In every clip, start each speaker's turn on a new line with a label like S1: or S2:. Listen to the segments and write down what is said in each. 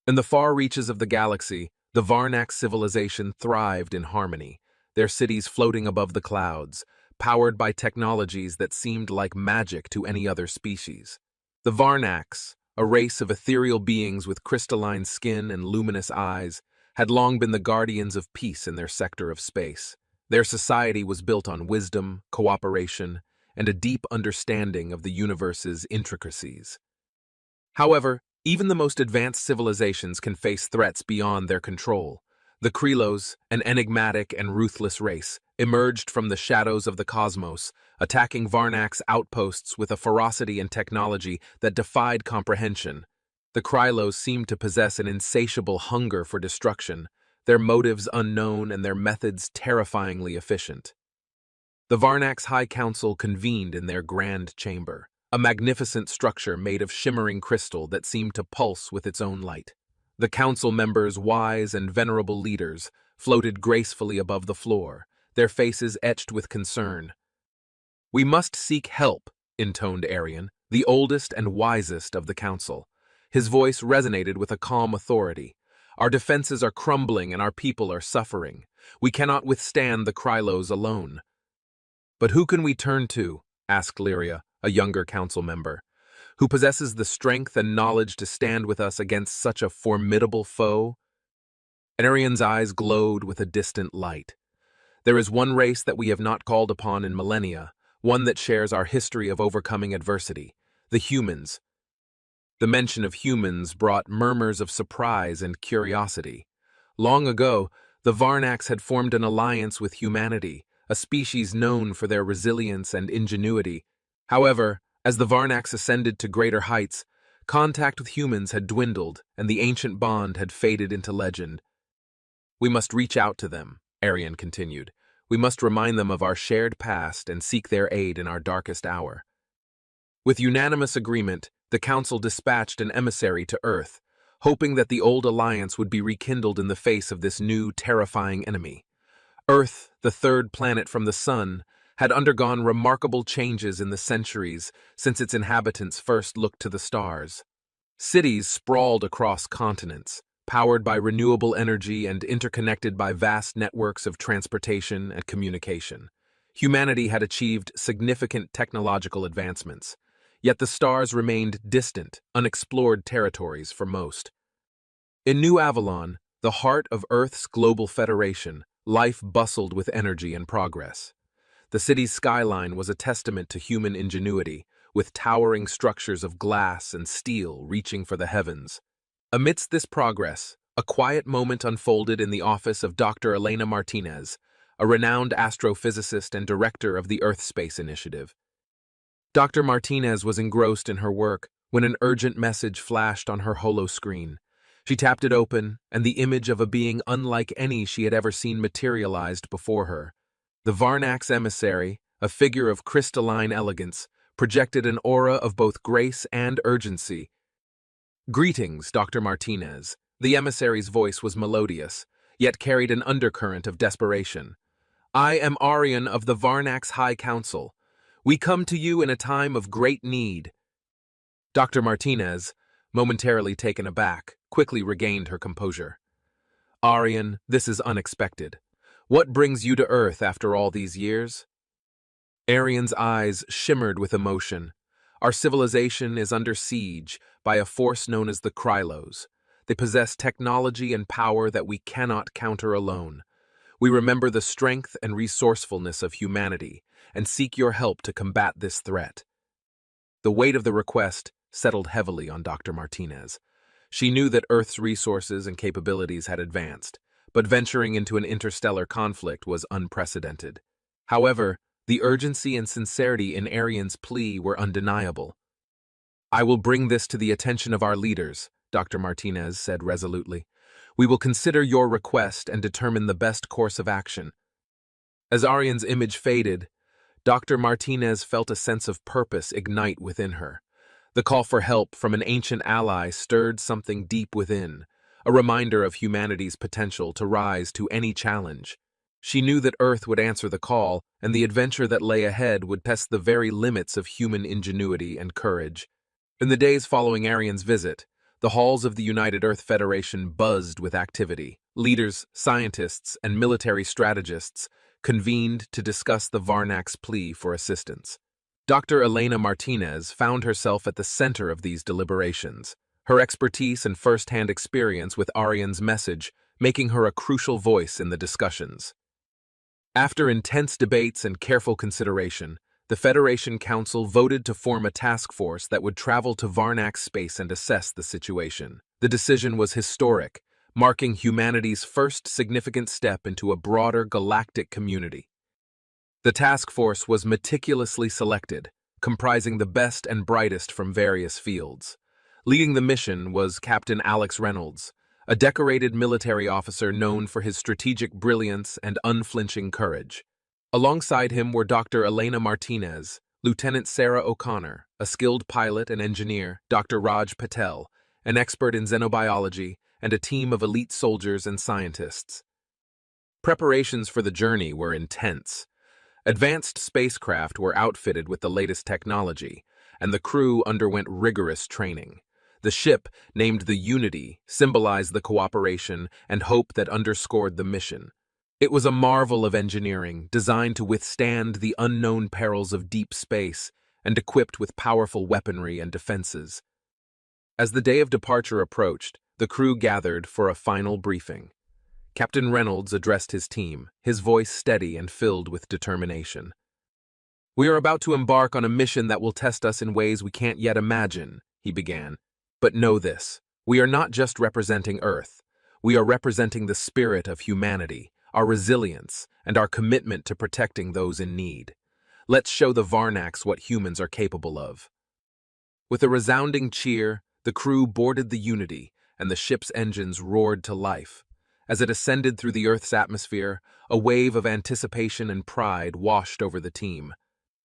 S1: In the far reaches of the galaxy, the Varnax civilization thrived in harmony, their cities floating above the clouds, powered by technologies that seemed like magic to any other species. The Varnax, a race of ethereal beings with crystalline skin and luminous eyes, had long been the guardians of peace in their sector of space. Their society was built on wisdom, cooperation, and a deep understanding of the universe's intricacies. However, even the most advanced civilizations can face threats beyond their control. The Krylos, an enigmatic and ruthless race, emerged from the shadows of the cosmos, attacking Varnax outposts with a ferocity and technology that defied comprehension. The Krylos seemed to possess an insatiable hunger for destruction, their motives unknown and their methods terrifyingly efficient. The Varnax High Council convened in their grand chamber, a magnificent structure made of shimmering crystal that seemed to pulse with its own light. The council members, wise and venerable leaders, floated gracefully above the floor, their faces etched with concern. "We must seek help," intoned Arian, the oldest and wisest of the council. His voice resonated with a calm authority. "Our defenses are crumbling and our people are suffering. We cannot withstand the Krylos alone." "But who can we turn to?" asked Lyria, a younger council member. "Who possesses the strength and knowledge to stand with us against such a formidable foe?" Arian's eyes glowed with a distant light. "There is one race that we have not called upon in millennia, one that shares our history of overcoming adversity: the humans." The mention of humans brought murmurs of surprise and curiosity. Long ago, the Varnax had formed an alliance with humanity, a species known for their resilience and ingenuity. However, as the Varnax ascended to greater heights, contact with humans had dwindled and the ancient bond had faded into legend. "We must reach out to them," Arian continued. "We must remind them of our shared past and seek their aid in our darkest hour." With unanimous agreement, the council dispatched an emissary to Earth, hoping that the old alliance would be rekindled in the face of this new, terrifying enemy. Earth, the third planet from the Sun, had undergone remarkable changes in the centuries since its inhabitants first looked to the stars. Cities sprawled across continents, powered by renewable energy and interconnected by vast networks of transportation and communication. Humanity had achieved significant technological advancements, yet the stars remained distant, unexplored territories for most. In New Avalon, the heart of Earth's global federation, life bustled with energy and progress. The city's skyline was a testament to human ingenuity, with towering structures of glass and steel reaching for the heavens. Amidst this progress, a quiet moment unfolded in the office of Dr. Elena Martinez, a renowned astrophysicist and director of the Earth Space Initiative. Dr. Martinez was engrossed in her work when an urgent message flashed on her holoscreen. She tapped it open, and the image of a being unlike any she had ever seen materialized before her. The Varnax emissary, a figure of crystalline elegance, projected an aura of both grace and urgency. "Greetings, Dr. Martinez." The emissary's voice was melodious, yet carried an undercurrent of desperation. "I am Arian of the Varnax High Council. We come to you in a time of great need." Dr. Martinez, momentarily taken aback, quickly regained her composure. "Arian, this is unexpected. What brings you to Earth after all these years?" Arian's eyes shimmered with emotion. "Our civilization is under siege by a force known as the Krylos. They possess technology and power that we cannot counter alone. We remember the strength and resourcefulness of humanity and seek your help to combat this threat." The weight of the request settled heavily on Dr. Martinez. She knew that Earth's resources and capabilities had advanced, but venturing into an interstellar conflict was unprecedented. However, the urgency and sincerity in Arian's plea were undeniable. "I will bring this to the attention of our leaders," Dr. Martinez said resolutely. "We will consider your request and determine the best course of action." As Arian's image faded, Dr. Martinez felt a sense of purpose ignite within her. The call for help from an ancient ally stirred something deep within, a reminder of humanity's potential to rise to any challenge. She knew that Earth would answer the call, and the adventure that lay ahead would test the very limits of human ingenuity and courage. In the days following Arian's visit, The halls of the United Earth Federation buzzed with activity. Leaders, scientists, and military strategists convened to discuss the Varnak's plea for assistance. Dr. Elena Martinez found herself at the center of these deliberations, her expertise and first-hand experience with Arian's message making her a crucial voice in the discussions. After intense debates and careful consideration, the Federation Council voted to form a task force that would travel to Varnak's space and assess the situation. The decision was historic, marking humanity's first significant step into a broader galactic community. The task force was meticulously selected, comprising the best and brightest from various fields. Leading the mission was Captain Alex Reynolds, a decorated military officer known for his strategic brilliance and unflinching courage. Alongside him were Dr. Elena Martinez, Lieutenant Sarah O'Connor, a skilled pilot and engineer, Dr. Raj Patel, an expert in xenobiology, and a team of elite soldiers and scientists. Preparations for the journey were intense. Advanced spacecraft were outfitted with the latest technology, and the crew underwent rigorous training. The ship, named the Unity, symbolized the cooperation and hope that underscored the mission. It was a marvel of engineering, designed to withstand the unknown perils of deep space and equipped with powerful weaponry and defenses. As the day of departure approached, the crew gathered for a final briefing. Captain Reynolds addressed his team, his voice steady and filled with determination. "We are about to embark on a mission that will test us in ways we can't yet imagine," he began. "But know this, we are not just representing Earth. We are representing the spirit of humanity, our resilience, and our commitment to protecting those in need. Let's show the Varnaks what humans are capable of." With a resounding cheer, the crew boarded the Unity, and the ship's engines roared to life. As it ascended through the Earth's atmosphere, a wave of anticipation and pride washed over the team.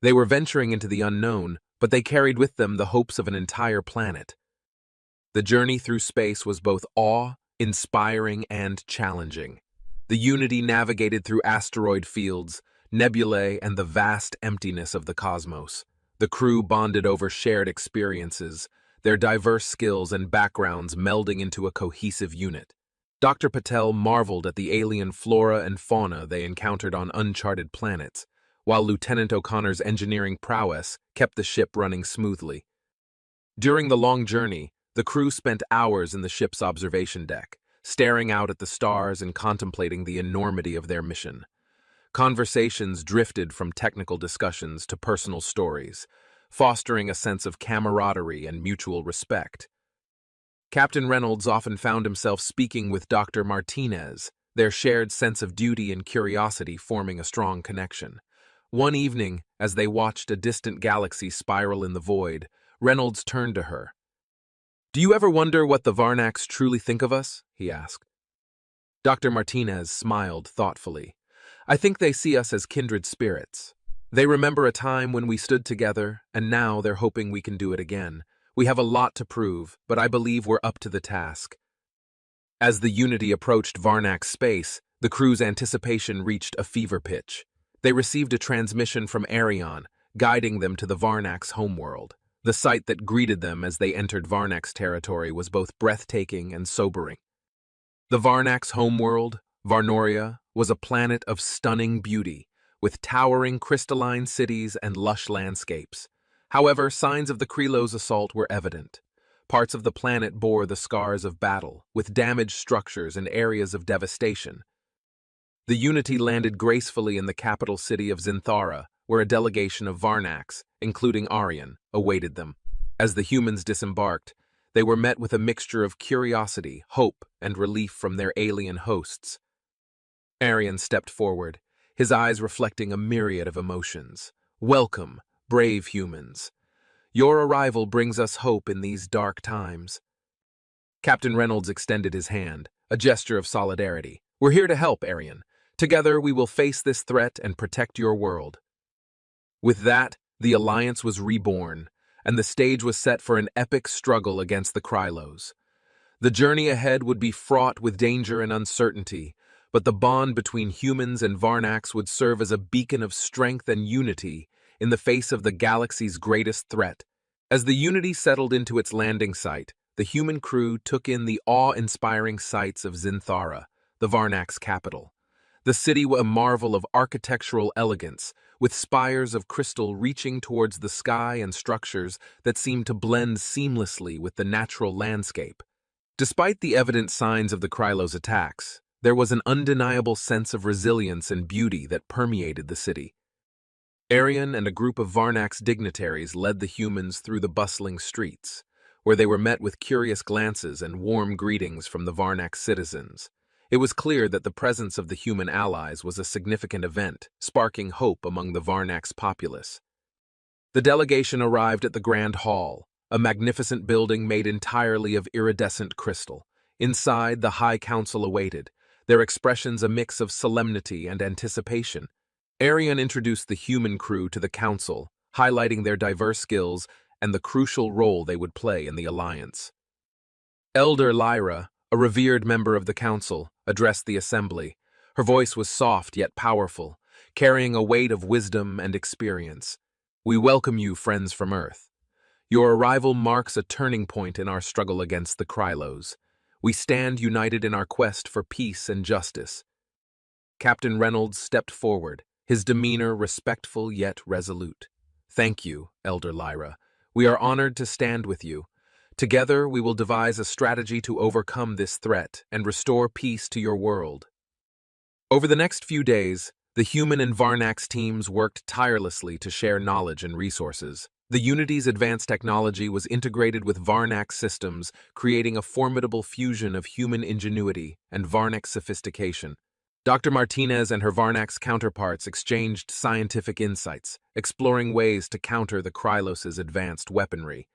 S1: They were venturing into the unknown, but they carried with them the hopes of an entire planet. The journey through space was both awe-inspiring and challenging. The Unity navigated through asteroid fields, nebulae, and the vast emptiness of the cosmos. The crew bonded over shared experiences, their diverse skills and backgrounds melding into a cohesive unit. Dr. Patel marveled at the alien flora and fauna they encountered on uncharted planets, while Lieutenant O'Connor's engineering prowess kept the ship running smoothly. During the long journey, the crew spent hours in the ship's observation deck, staring out at the stars and contemplating the enormity of their mission. Conversations drifted from technical discussions to personal stories, fostering a sense of camaraderie and mutual respect. Captain Reynolds often found himself speaking with Dr. Martinez, their shared sense of duty and curiosity forming a strong connection. One evening, as they watched a distant galaxy spiral in the void, Reynolds turned to her. "Do you ever wonder what the Varnaks truly think of us?" he asked. Dr. Martinez smiled thoughtfully. "I think they see us as kindred spirits. They remember a time when we stood together, and now they're hoping we can do it again. We have a lot to prove, but I believe we're up to the task." As the Unity approached Varnak's space, the crew's anticipation reached a fever pitch. They received a transmission from Arian, guiding them to the Varnak's homeworld. The sight that greeted them as they entered Varnak's territory was both breathtaking and sobering. The Varnak's homeworld, Varnoria, was a planet of stunning beauty, with towering crystalline cities and lush landscapes. However, signs of the Krelos' assault were evident. Parts of the planet bore the scars of battle, with damaged structures and areas of devastation. The Unity landed gracefully in the capital city of Zinthara, where a delegation of Varnaks, including Arian, awaited them. As the humans disembarked, they were met with a mixture of curiosity, hope, and relief from their alien hosts. Arian stepped forward, his eyes reflecting a myriad of emotions. "Welcome, brave humans. Your arrival brings us hope in these dark times." Captain Reynolds extended his hand, a gesture of solidarity. "We're here to help, Arian. Together we will face this threat and protect your world." With that, the alliance was reborn, and the stage was set for an epic struggle against the Krylos. The journey ahead would be fraught with danger and uncertainty, but the bond between humans and Varnaks would serve as a beacon of strength and unity in the face of the galaxy's greatest threat. As the Unity settled into its landing site, the human crew took in the awe-inspiring sights of Zinthara, the Varnak's capital. The city was a marvel of architectural elegance, with spires of crystal reaching towards the sky and structures that seemed to blend seamlessly with the natural landscape. Despite the evident signs of the Krylos' attacks, there was an undeniable sense of resilience and beauty that permeated the city. Arian and a group of Varnak's dignitaries led the humans through the bustling streets, where they were met with curious glances and warm greetings from the Varnak citizens. It was clear that the presence of the human allies was a significant event, sparking hope among the Varnak's populace. The delegation arrived at the Grand Hall, a magnificent building made entirely of iridescent crystal. Inside, the High Council awaited, their expressions a mix of solemnity and anticipation. Arian introduced the human crew to the council, highlighting their diverse skills and the crucial role they would play in the alliance. Elder Lyra, a revered member of the council, addressed the assembly. Her voice was soft yet powerful, carrying a weight of wisdom and experience. "We welcome you, friends from Earth. Your arrival marks a turning point in our struggle against the Krylos. We stand united in our quest for peace and justice." Captain Reynolds stepped forward, his demeanor respectful yet resolute. "Thank you, Elder Lyra. We are honored to stand with you. Together, we will devise a strategy to overcome this threat and restore peace to your world." Over the next few days, the human and Varnak's teams worked tirelessly to share knowledge and resources. The Unity's advanced technology was integrated with Varnak's systems, creating a formidable fusion of human ingenuity and Varnak sophistication. Dr. Martinez and her Varnak's counterparts exchanged scientific insights, exploring ways to counter the Krylos' advanced weaponry.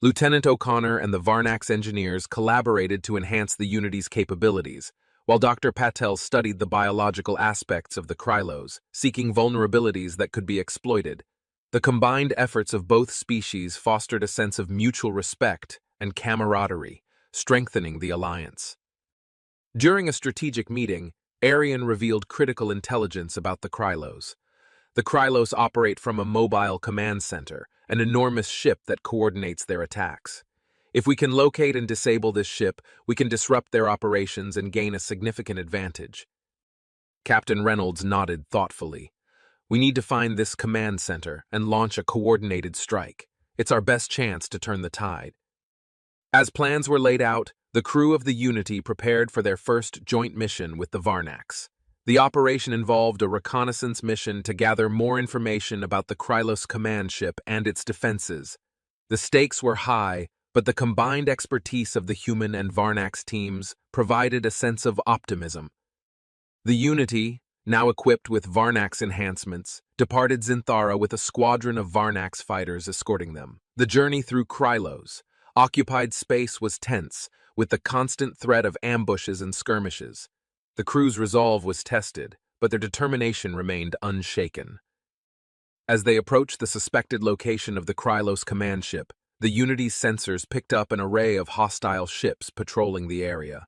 S1: Lieutenant O'Connor and the Varnak's engineers collaborated to enhance the Unity's capabilities, while Dr. Patel studied the biological aspects of the Krylos, seeking vulnerabilities that could be exploited. The combined efforts of both species fostered a sense of mutual respect and camaraderie, strengthening the alliance. During a strategic meeting, Arian revealed critical intelligence about the Krylos. The Krylos operate from a mobile command center, an enormous ship that coordinates their attacks. If we can locate and disable this ship, we can disrupt their operations and gain a significant advantage. Captain Reynolds nodded thoughtfully. "We need to find this command center and launch a coordinated strike. It's our best chance to turn the tide." As plans were laid out, the crew of the Unity prepared for their first joint mission with the Varnaks. The operation involved a reconnaissance mission to gather more information about the Krylos command ship and its defenses. The stakes were high, but the combined expertise of the human and Varnaks teams provided a sense of optimism. The Unity, now equipped with Varnaks enhancements, departed Zinthara with a squadron of Varnaks fighters escorting them. The journey through Krylos, occupied space was tense, with the constant threat of ambushes and skirmishes. The crew's resolve was tested, but their determination remained unshaken. As they approached the suspected location of the Krylos command ship, the Unity's sensors picked up an array of hostile ships patrolling the area.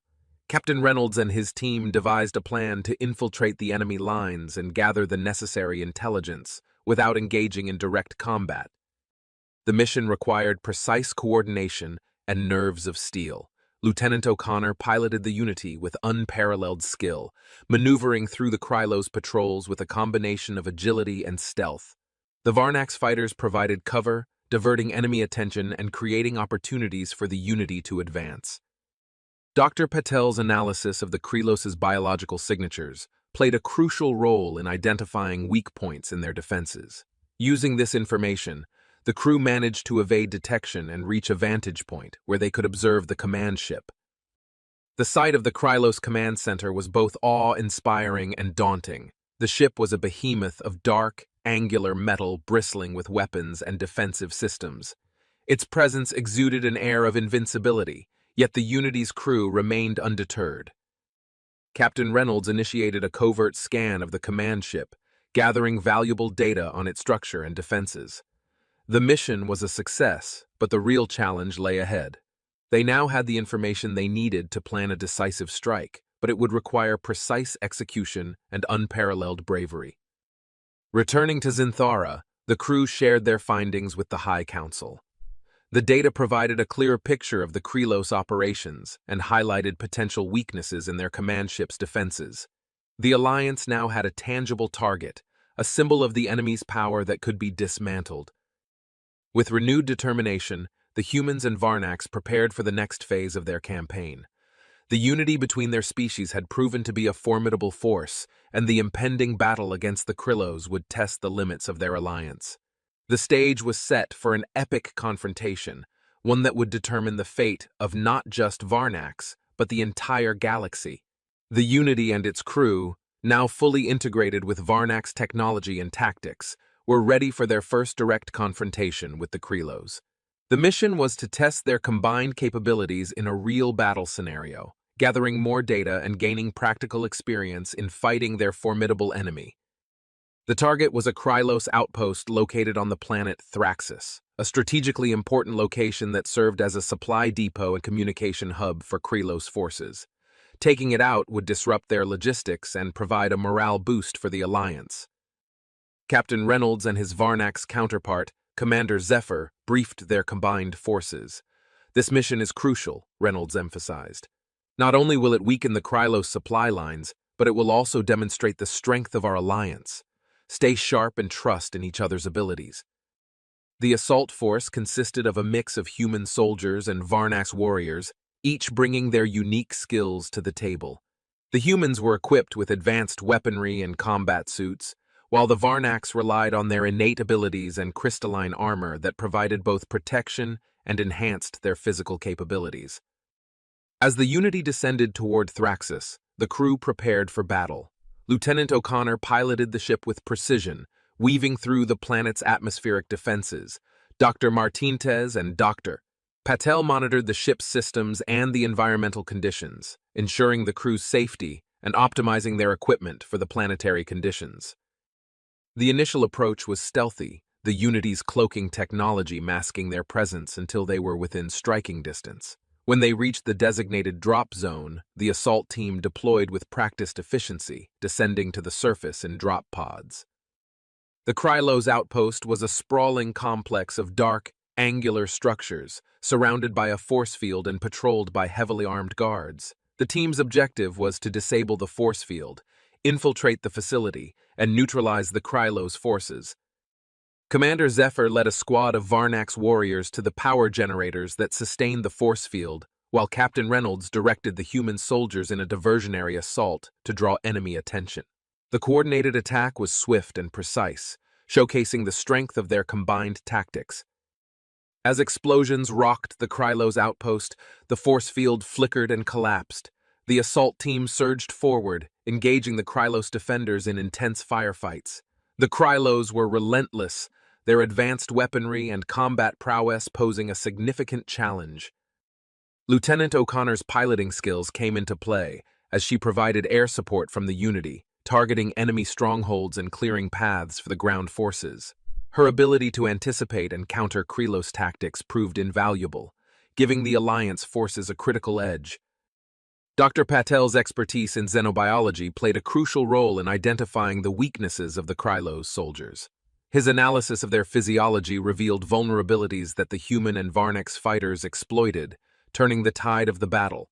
S1: Captain Reynolds and his team devised a plan to infiltrate the enemy lines and gather the necessary intelligence without engaging in direct combat. The mission required precise coordination and nerves of steel. Lieutenant O'Connor piloted the Unity with unparalleled skill, maneuvering through the Krylos patrols with a combination of agility and stealth. The Varnaks fighters provided cover, diverting enemy attention and creating opportunities for the Unity to advance. Dr. Patel's analysis of the Krylos' biological signatures played a crucial role in identifying weak points in their defenses. Using this information, the crew managed to evade detection and reach a vantage point where they could observe the command ship. The sight of the Krylos command center was both awe-inspiring and daunting. The ship was a behemoth of dark, angular metal bristling with weapons and defensive systems. Its presence exuded an air of invincibility, yet the Unity's crew remained undeterred. Captain Reynolds initiated a covert scan of the command ship, gathering valuable data on its structure and defenses. The mission was a success, but the real challenge lay ahead. They now had the information they needed to plan a decisive strike, but it would require precise execution and unparalleled bravery. Returning to Zinthara, the crew shared their findings with the High Council. The data provided a clear picture of the Krylos operations and highlighted potential weaknesses in their command ship's defenses. The Alliance now had a tangible target, a symbol of the enemy's power that could be dismantled. With renewed determination, the humans and Varnax prepared for the next phase of their campaign. The unity between their species had proven to be a formidable force, and the impending battle against the Krylos would test the limits of their alliance. The stage was set for an epic confrontation, one that would determine the fate of not just Varnax, but the entire galaxy. The Unity and its crew, now fully integrated with Varnax technology and tactics, were ready for their first direct confrontation with the Krylos. The mission was to test their combined capabilities in a real battle scenario, gathering more data and gaining practical experience in fighting their formidable enemy. The target was a Krylos outpost located on the planet Thraxis, a strategically important location that served as a supply depot and communication hub for Krylos forces. Taking it out would disrupt their logistics and provide a morale boost for the Alliance. Captain Reynolds and his Varnax counterpart, Commander Zephyr, briefed their combined forces. "This mission is crucial," Reynolds emphasized. "Not only will it weaken the Krylos supply lines, but it will also demonstrate the strength of our alliance. Stay sharp and trust in each other's abilities." The assault force consisted of a mix of human soldiers and Varnax warriors, each bringing their unique skills to the table. The humans were equipped with advanced weaponry and combat suits, while the Varnax relied on their innate abilities and crystalline armor that provided both protection and enhanced their physical capabilities. As the Unity descended toward Thraxis, the crew prepared for battle. Lieutenant O'Connor piloted the ship with precision, weaving through the planet's atmospheric defenses. Dr. Martinez and Dr. Patel monitored the ship's systems and the environmental conditions, ensuring the crew's safety and optimizing their equipment for the planetary conditions. The initial approach was stealthy, the Unity's cloaking technology masking their presence until they were within striking distance. When they reached the designated drop zone, the assault team deployed with practiced efficiency, descending to the surface in drop pods. The Krylos outpost was a sprawling complex of dark, angular structures, surrounded by a force field and patrolled by heavily armed guards. The team's objective was to disable the force field, infiltrate the facility, and neutralize the Krylos forces. Commander Zephyr led a squad of Varnax warriors to the power generators that sustained the force field, while Captain Reynolds directed the human soldiers in a diversionary assault to draw enemy attention. The coordinated attack was swift and precise, showcasing the strength of their combined tactics. As explosions rocked the Krylos outpost, the force field flickered and collapsed. The assault team surged forward, engaging the Krylos defenders in intense firefights. The Krylos were relentless, their advanced weaponry and combat prowess posing a significant challenge. Lieutenant O'Connor's piloting skills came into play as she provided air support from the Unity, targeting enemy strongholds and clearing paths for the ground forces. Her ability to anticipate and counter Krylos tactics proved invaluable, giving the Alliance forces a critical edge. Dr. Patel's expertise in xenobiology played a crucial role in identifying the weaknesses of the Krylos soldiers. His analysis of their physiology revealed vulnerabilities that the human and Varnax fighters exploited, turning the tide of the battle.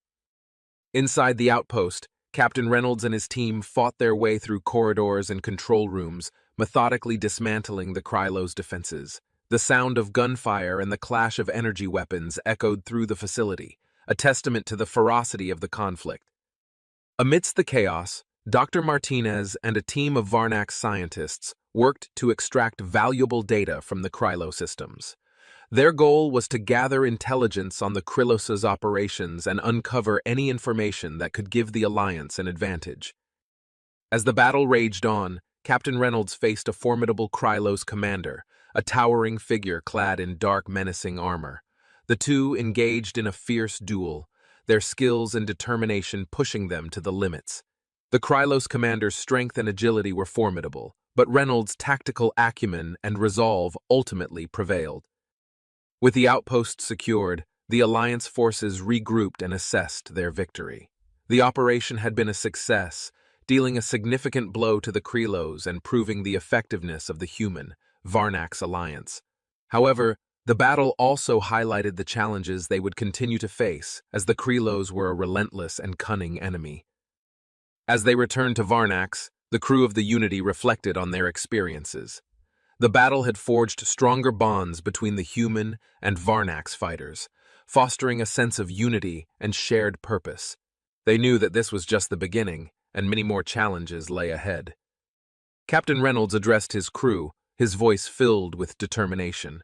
S1: Inside the outpost, Captain Reynolds and his team fought their way through corridors and control rooms, methodically dismantling the Krylos defenses. The sound of gunfire and the clash of energy weapons echoed through the facility, a testament to the ferocity of the conflict. Amidst the chaos, Dr. Martinez and a team of Varnax scientists worked to extract valuable data from the Krylos systems. Their goal was to gather intelligence on the Krylos' operations and uncover any information that could give the Alliance an advantage. As the battle raged on, Captain Reynolds faced a formidable Krylos commander, a towering figure clad in dark, menacing armor. The two engaged in a fierce duel, their skills and determination pushing them to the limits. The Krylos commander's strength and agility were formidable, but Reynolds' tactical acumen and resolve ultimately prevailed. With the outpost secured, the Alliance forces regrouped and assessed their victory. The operation had been a success, dealing a significant blow to the Krylos and proving the effectiveness of the human, Varnax alliance. However, The battle also highlighted the challenges they would continue to face, as the Krylos were a relentless and cunning enemy. As they returned to Varnax, the crew of the Unity reflected on their experiences. The battle had forged stronger bonds between the human and Varnax fighters, fostering a sense of unity and shared purpose. They knew that this was just the beginning, and many more challenges lay ahead. Captain Reynolds addressed his crew, his voice filled with determination.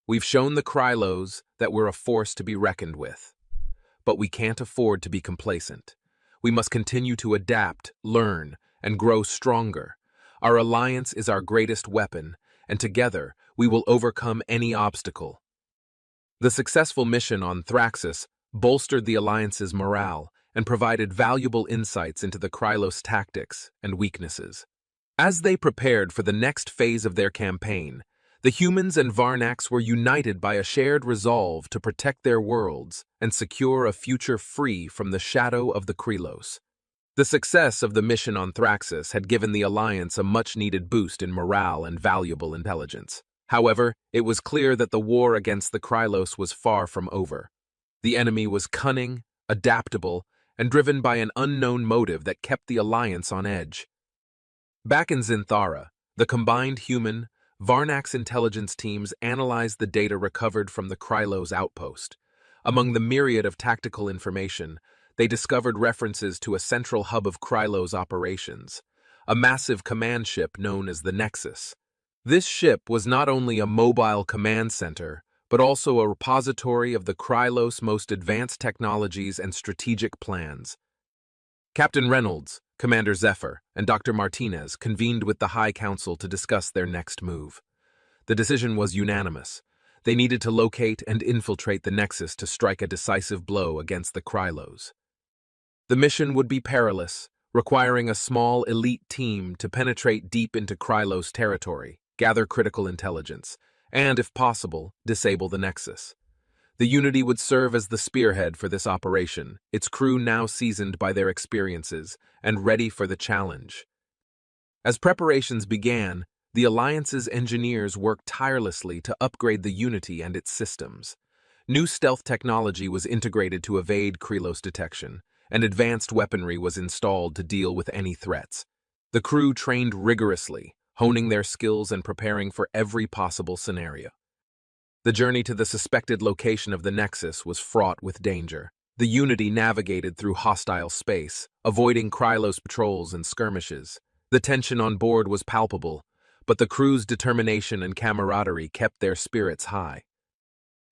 S1: "We've shown the Krylos that we're a force to be reckoned with. But we can't afford to be complacent. We must continue to adapt, learn, and grow stronger. Our alliance is our greatest weapon, and together we will overcome any obstacle." The successful mission on Thraxis bolstered the alliance's morale and provided valuable insights into the Krylos' tactics and weaknesses. As they prepared for the next phase of their campaign, the humans and Varnax were united by a shared resolve to protect their worlds and secure a future free from the shadow of the Krylos. The success of the mission on Thraxis had given the Alliance a much-needed boost in morale and valuable intelligence. However, it was clear that the war against the Krylos was far from over. The enemy was cunning, adaptable, and driven by an unknown motive that kept the Alliance on edge. Back in Zinthara, the combined human, Varnax intelligence teams analyzed the data recovered from the Krylos outpost. Among the myriad of tactical information, they discovered references to a central hub of Krylos operations, a massive command ship known as the Nexus. This ship was not only a mobile command center, but also a repository of the Krylos' most advanced technologies and strategic plans. Captain Reynolds, Commander Zephyr, and Dr. Martinez convened with the High Council to discuss their next move. The decision was unanimous. They needed to locate and infiltrate the Nexus to strike a decisive blow against the Krylos. The mission would be perilous, requiring a small elite team to penetrate deep into Krylos territory, gather critical intelligence, and, if possible, disable the Nexus. The Unity would serve as the spearhead for this operation, its crew now seasoned by their experiences and ready for the challenge. As preparations began, the Alliance's engineers worked tirelessly to upgrade the Unity and its systems. New stealth technology was integrated to evade Krylos detection, and advanced weaponry was installed to deal with any threats. The crew trained rigorously, honing their skills and preparing for every possible scenario. The journey to the suspected location of the Nexus was fraught with danger. The Unity navigated through hostile space, avoiding Krylos patrols and skirmishes. The tension on board was palpable, but the crew's determination and camaraderie kept their spirits high.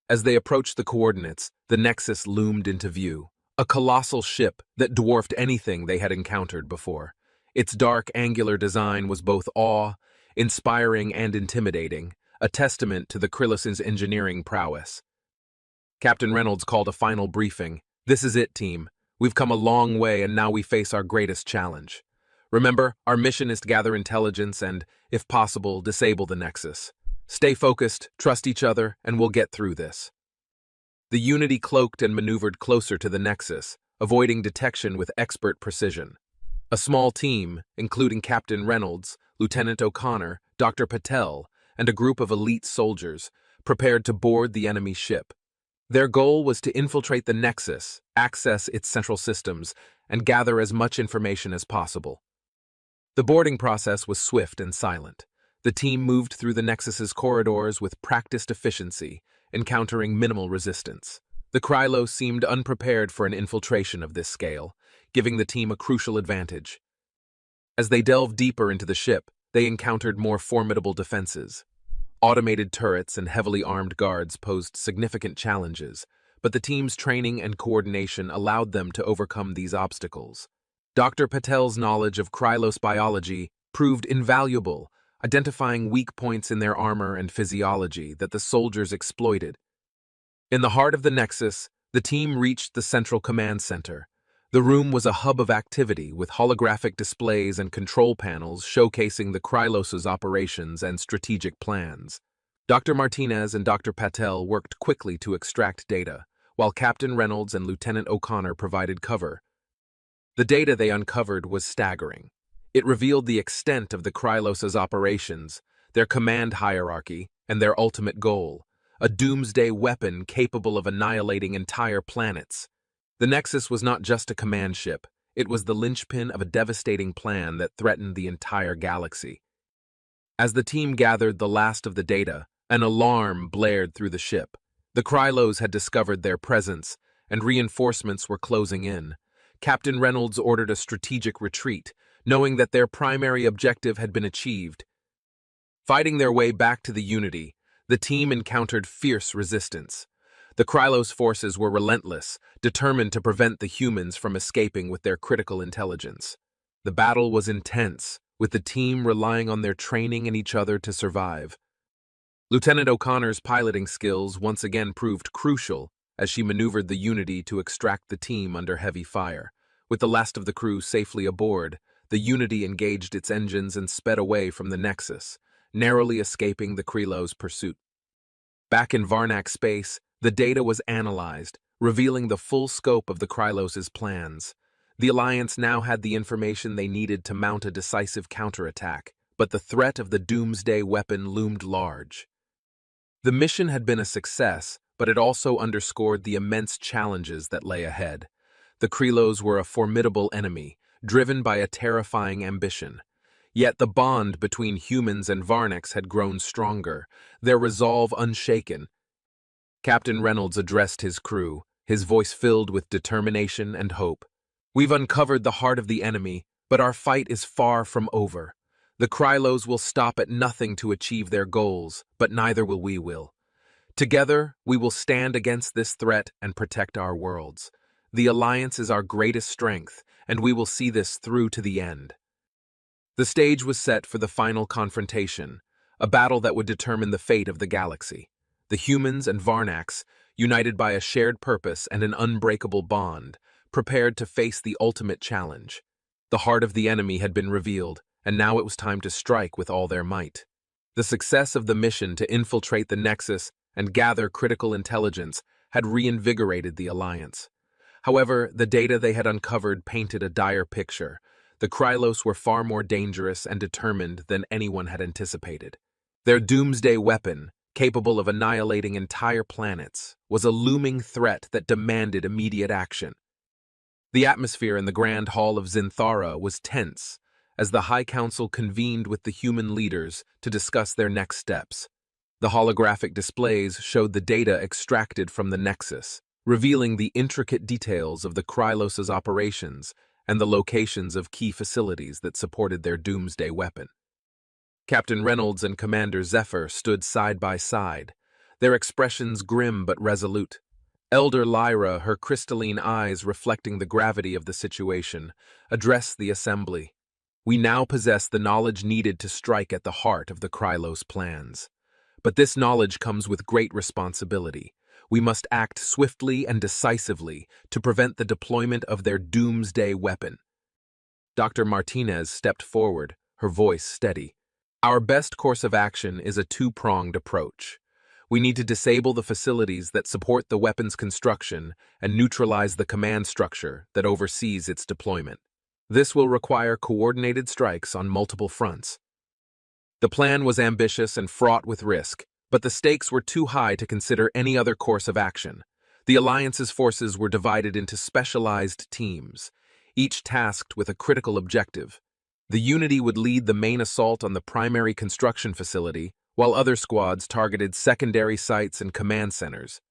S1: As they approached the coordinates, the Nexus loomed into view, a colossal ship that dwarfed anything they had encountered before. Its dark, angular design was both awe-inspiring and intimidating, a testament to the Krylos' engineering prowess. Captain Reynolds called a final briefing. "This is it, team. We've come a long way and now we face our greatest challenge. Remember, our mission is to gather intelligence and, if possible, disable the Nexus. Stay focused, trust each other, and we'll get through this." The Unity cloaked and maneuvered closer to the Nexus, avoiding detection with expert precision. A small team, including Captain Reynolds, Lieutenant O'Connor, Dr. Patel, and a group of elite soldiers, prepared to board the enemy ship. Their goal was to infiltrate the Nexus, access its central systems, and gather as much information as possible. The boarding process was swift and silent. The team moved through the Nexus's corridors with practiced efficiency, encountering minimal resistance. The Krylos seemed unprepared for an infiltration of this scale, giving the team a crucial advantage. As they delved deeper into the ship, they encountered more formidable defenses. Automated turrets and heavily armed guards posed significant challenges, but the team's training and coordination allowed them to overcome these obstacles. Dr. Patel's knowledge of Krylos biology proved invaluable, identifying weak points in their armor and physiology that the soldiers exploited. In the heart of the Nexus, the team reached the central command center. The room was a hub of activity with holographic displays and control panels showcasing the Krylos' operations and strategic plans. Dr. Martinez and Dr. Patel worked quickly to extract data, while Captain Reynolds and Lieutenant O'Connor provided cover. The data they uncovered was staggering. It revealed the extent of the Krylos' operations, their command hierarchy, and their ultimate goal, a doomsday weapon capable of annihilating entire planets. The Nexus was not just a command ship, it was the linchpin of a devastating plan that threatened the entire galaxy. As the team gathered the last of the data, an alarm blared through the ship. The Krylos had discovered their presence, and reinforcements were closing in. Captain Reynolds ordered a strategic retreat, knowing that their primary objective had been achieved. Fighting their way back to the Unity, the team encountered fierce resistance. The Krylos forces were relentless, determined to prevent the humans from escaping with their critical intelligence. The battle was intense, with the team relying on their training and each other to survive. Lieutenant O'Connor's piloting skills once again proved crucial as she maneuvered the Unity to extract the team under heavy fire. With the last of the crew safely aboard, the Unity engaged its engines and sped away from the Nexus, narrowly escaping the Krylos' pursuit. Back in Varnak space, the data was analyzed, revealing the full scope of the Krylos' plans. The Alliance now had the information they needed to mount a decisive counterattack, but the threat of the doomsday weapon loomed large. The mission had been a success, but it also underscored the immense challenges that lay ahead. The Krylos were a formidable enemy, driven by a terrifying ambition. Yet the bond between humans and Varnaks had grown stronger, their resolve unshaken. Captain Reynolds addressed his crew, his voice filled with determination and hope. "We've uncovered the heart of the enemy, but our fight is far from over. The Krylos will stop at nothing to achieve their goals, but neither will we. Together, we will stand against this threat and protect our worlds. The Alliance is our greatest strength, and we will see this through to the end." The stage was set for the final confrontation, a battle that would determine the fate of the galaxy. The humans and Varnaks, united by a shared purpose and an unbreakable bond, prepared to face the ultimate challenge. The heart of the enemy had been revealed, and now it was time to strike with all their might. The success of the mission to infiltrate the Nexus and gather critical intelligence had reinvigorated the Alliance. However, the data they had uncovered painted a dire picture. The Krylos were far more dangerous and determined than anyone had anticipated. Their doomsday weapon, capable of annihilating entire planets, was a looming threat that demanded immediate action. The atmosphere in the Grand Hall of Zinthara was tense as the High Council convened with the human leaders to discuss their next steps. The holographic displays showed the data extracted from the Nexus, revealing the intricate details of the Krylos' operations and the locations of key facilities that supported their doomsday weapon. Captain Reynolds and Commander Zephyr stood side by side, their expressions grim but resolute. Elder Lyra, her crystalline eyes reflecting the gravity of the situation, addressed the assembly. "We now possess the knowledge needed to strike at the heart of the Krylos' plans. But this knowledge comes with great responsibility. We must act swiftly and decisively to prevent the deployment of their doomsday weapon." Dr. Martinez stepped forward, her voice steady. "Our best course of action is a two-pronged approach. We need to disable the facilities that support the weapon's construction and neutralize the command structure that oversees its deployment. This will require coordinated strikes on multiple fronts." The plan was ambitious and fraught with risk, but the stakes were too high to consider any other course of action. The Alliance's forces were divided into specialized teams, each tasked with a critical objective. The Unity would lead the main assault on the primary construction facility, while other squads targeted secondary sites and command centers.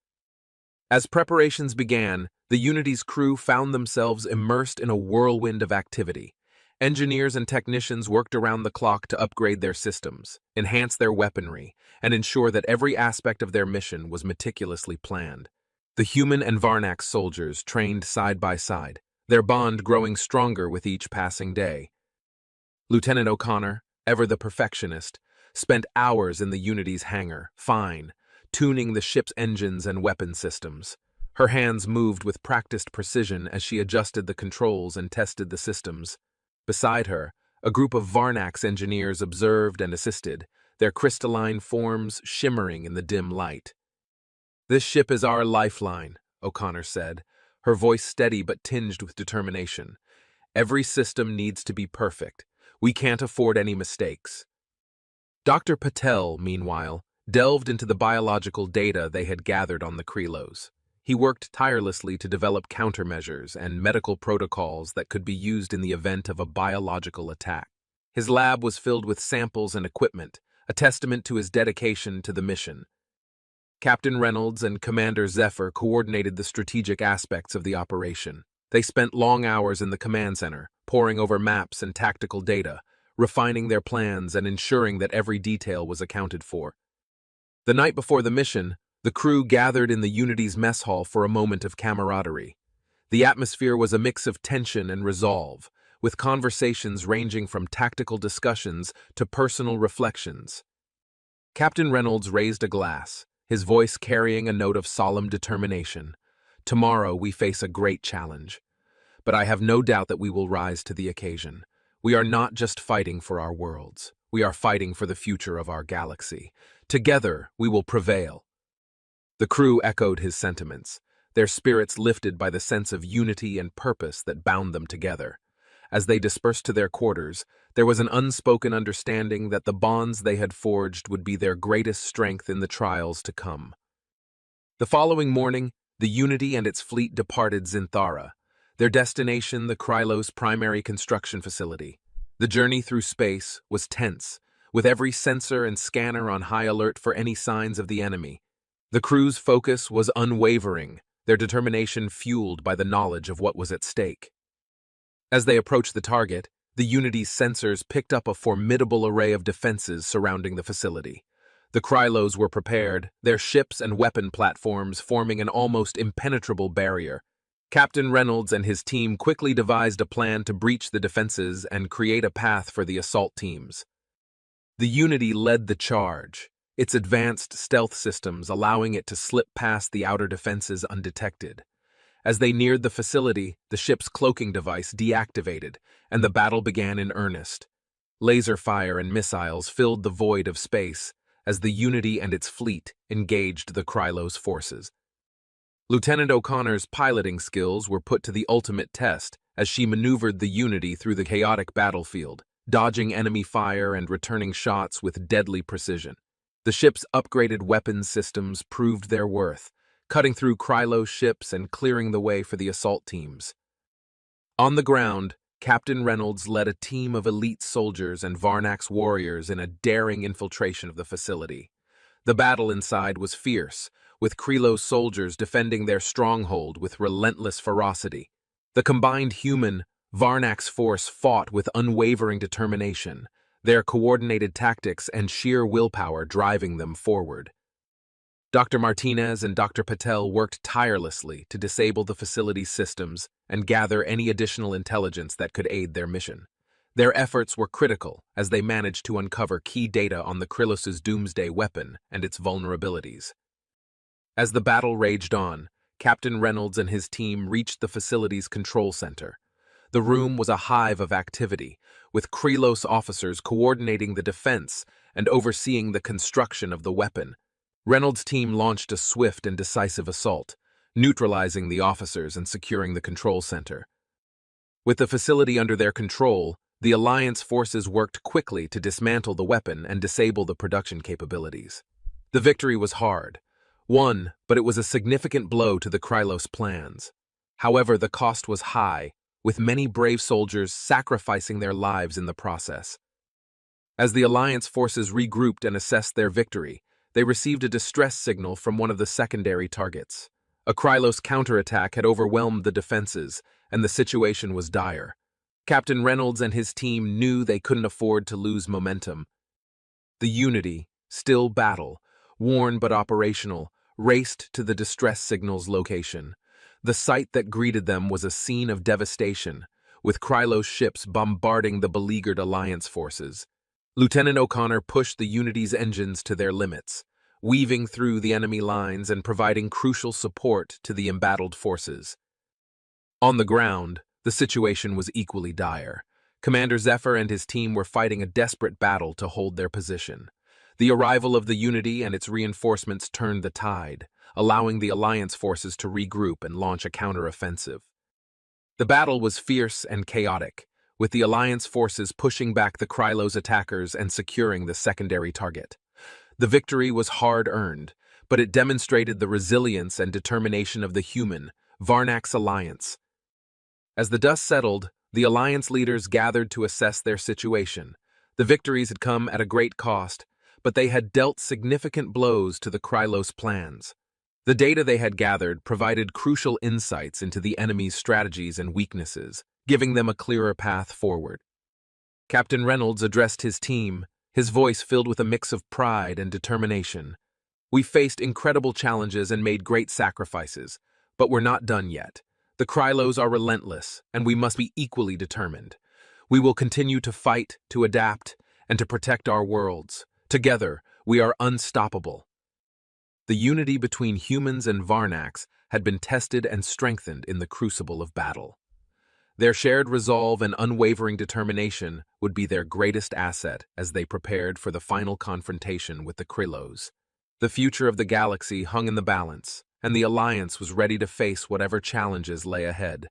S1: As preparations began, the Unity's crew found themselves immersed in a whirlwind of activity. Engineers and technicians worked around the clock to upgrade their systems, enhance their weaponry, and ensure that every aspect of their mission was meticulously planned. The human and Varnak soldiers trained side by side, their bond growing stronger with each passing day. Lieutenant O'Connor, ever the perfectionist, spent hours in the Unity's hangar, fine, tuning the ship's engines and weapon systems. Her hands moved with practiced precision as she adjusted the controls and tested the systems. Beside her, a group of Varnak's engineers observed and assisted, their crystalline forms shimmering in the dim light. "This ship is our lifeline," O'Connor said, her voice steady but tinged with determination. "Every system needs to be perfect. We can't afford any mistakes." Dr. Patel, meanwhile, delved into the biological data they had gathered on the Krylos. He worked tirelessly to develop countermeasures and medical protocols that could be used in the event of a biological attack. His lab was filled with samples and equipment, a testament to his dedication to the mission. Captain Reynolds and Commander Zephyr coordinated the strategic aspects of the operation. They spent long hours in the command center, poring over maps and tactical data, refining their plans and ensuring that every detail was accounted for. The night before the mission, the crew gathered in the Unity's mess hall for a moment of camaraderie. The atmosphere was a mix of tension and resolve, with conversations ranging from tactical discussions to personal reflections. Captain Reynolds raised a glass, his voice carrying a note of solemn determination. Tomorrow we face a great challenge, but I have no doubt that we will rise to the occasion. We are not just fighting for our worlds. We are fighting for the future of our galaxy. Together, we will prevail. The crew echoed his sentiments, their spirits lifted by the sense of unity and purpose that bound them together. As they dispersed to their quarters, there was an unspoken understanding that the bonds they had forged would be their greatest strength in the trials to come. The following morning, the Unity and its fleet departed Zinthara, their destination the Krylos primary construction facility. The journey through space was tense, with every sensor and scanner on high alert for any signs of the enemy. The crew's focus was unwavering, their determination fueled by the knowledge of what was at stake. As they approached the target, the Unity's sensors picked up a formidable array of defenses surrounding the facility. The Krylos were prepared, their ships and weapon platforms forming an almost impenetrable barrier. Captain Reynolds and his team quickly devised a plan to breach the defenses and create a path for the assault teams. The Unity led the charge, its advanced stealth systems allowing it to slip past the outer defenses undetected. As they neared the facility, the ship's cloaking device deactivated, and the battle began in earnest. Laser fire and missiles filled the void of space as the Unity and its fleet engaged the Krylos forces. Lieutenant O'Connor's piloting skills were put to the ultimate test as she maneuvered the Unity through the chaotic battlefield, dodging enemy fire and returning shots with deadly precision. The ship's upgraded weapons systems proved their worth, cutting through Krylos ships and clearing the way for the assault teams. On the ground, Captain Reynolds led a team of elite soldiers and Varnax warriors in a daring infiltration of the facility. The battle inside was fierce, with Krylos soldiers defending their stronghold with relentless ferocity. The combined human, Varnax force fought with unwavering determination, their coordinated tactics and sheer willpower driving them forward. Dr. Martinez and Dr. Patel worked tirelessly to disable the facility's systems and gather any additional intelligence that could aid their mission. Their efforts were critical as they managed to uncover key data on the Krylos' doomsday weapon and its vulnerabilities. As the battle raged on, Captain Reynolds and his team reached the facility's control center. The room was a hive of activity, with Krylos officers coordinating the defense and overseeing the construction of the weapon. Reynolds' team launched a swift and decisive assault, neutralizing the officers and securing the control center. With the facility under their control, the Alliance forces worked quickly to dismantle the weapon and disable the production capabilities. The victory was hard, won, but it was a significant blow to the Krylos plans. However, the cost was high, with many brave soldiers sacrificing their lives in the process. As the Alliance forces regrouped and assessed their victory, they received a distress signal from one of the secondary targets. A Krylos counterattack had overwhelmed the defenses, and the situation was dire. Captain Reynolds and his team knew they couldn't afford to lose momentum. The Unity, still battle, worn but operational, raced to the distress signal's location. The sight that greeted them was a scene of devastation, with Krylos ships bombarding the beleaguered Alliance forces. Lieutenant O'Connor pushed the Unity's engines to their limits, weaving through the enemy lines and providing crucial support to the embattled forces. On the ground, the situation was equally dire. Commander Zephyr and his team were fighting a desperate battle to hold their position. The arrival of the Unity and its reinforcements turned the tide, allowing the Alliance forces to regroup and launch a counteroffensive. The battle was fierce and chaotic, with the Alliance forces pushing back the Krylos attackers and securing the secondary target. The victory was hard-earned, but it demonstrated the resilience and determination of the human, Varnax alliance. As the dust settled, the alliance leaders gathered to assess their situation. The victories had come at a great cost, but they had dealt significant blows to the Krylos plans. The data they had gathered provided crucial insights into the enemy's strategies and weaknesses, giving them a clearer path forward. Captain Reynolds addressed his team, his voice filled with a mix of pride and determination. "We faced incredible challenges and made great sacrifices, but we're not done yet. The Krylos are relentless, and we must be equally determined. We will continue to fight, to adapt, and to protect our worlds. Together, we are unstoppable." The unity between humans and Varnax had been tested and strengthened in the crucible of battle. Their shared resolve and unwavering determination would be their greatest asset as they prepared for the final confrontation with the Krylos. The future of the galaxy hung in the balance, and the Alliance was ready to face whatever challenges lay ahead.